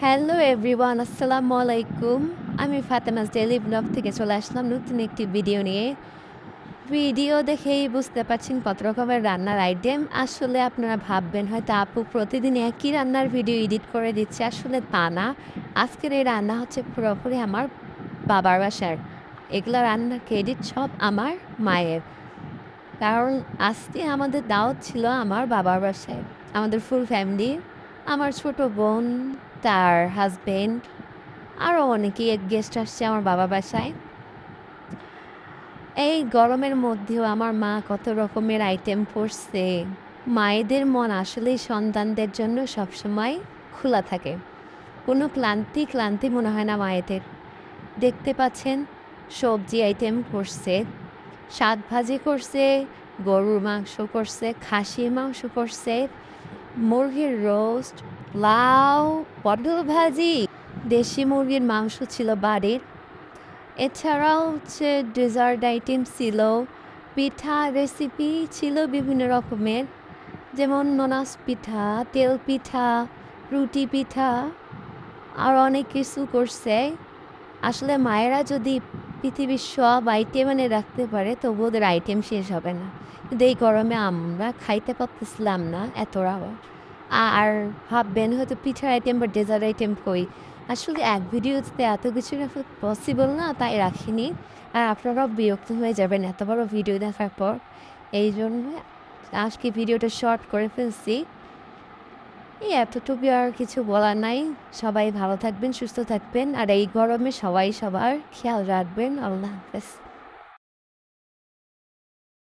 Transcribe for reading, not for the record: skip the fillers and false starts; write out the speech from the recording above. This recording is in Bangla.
হ্যালো এভরিওয়ান, আসসালামু আলাইকুম। আমি ফাতেমাস ডেইলি ব্লগ থেকে চলে আসলাম নতুন একটি ভিডিও নিয়ে। ভিডিও দেখেই বুঝতে পারছেন কত রকমের রান্নার আইটেম। আসলে আপনারা ভাববেন হয়তো আপু প্রতিদিন একই রান্নার ভিডিও এডিট করে দিচ্ছে, আসলে তা না। আজকের এই রান্না হচ্ছে পুরোপুরি আমার বাবার বাসার। এগুলো রান্নার ক্রেডিট সব আমার মায়ের, কারণ আজকে আমাদের দাওয়াত ছিল আমার বাবার বাসায়। আমাদের ফুল ফ্যামিলি, আমার ছোট বোন, তার হাজবেন্ড, আরও অনেকেই গেস্ট আসছে আমার বাবার বাসায়। এই গরমের মধ্যেও আমার মা কত রকমের আইটেম করছে। মায়েদের মন আসলেই সন্তানদের জন্য সবসময় খোলা থাকে। কোনো ক্লান্তি মনে হয় না মায়েদের। দেখতে পাচ্ছেন সবজি আইটেম করছে, শাক ভাজি করছে, গরুর মাংস করছে, খাসির মাংস করছে, মুরগির রোস্ট, লাউ, পটল ভাজি, দেশি মুরগির মাংস ছিল বাড়ির। এছাড়াও হচ্ছে ডেজার্ট আইটেম ছিল, পিঠা রেসিপি ছিল বিভিন্ন রকমের, যেমন ননাস পিঠা, তেল পিঠা, রুটি পিঠা, আর অনেক কিছু করছে। আসলে মায়েরা যদি পৃথিবীর সব আইটেম এনে রাখতে পারে তবু ওদের আইটেম শেষ হবে না, কিন্তু এই গরমে আমরা খাইতে পারতেছিলাম না এতটাও। আর ভাববেন হয়তো পিঠার আইটেম বা ডেজার্ট আইটেম কই, আসলে এক ভিডিওতে এত কিছু রাখা পসিবল না, তাই রাখিনি। আর আপনারাও বিরক্ত হয়ে যাবেন এত বড় ভিডিও দেখার পর। এই জন্য আজকে ভিডিওটা শর্ট করে ফেলছি। এই এতটুকু, আর কিছু বলার নাই। সবাই ভালো থাকবেন, সুস্থ থাকবেন, আর এই গরমে সবাই সবার খেয়াল রাখবেন। আল্লাহ হাফেজ।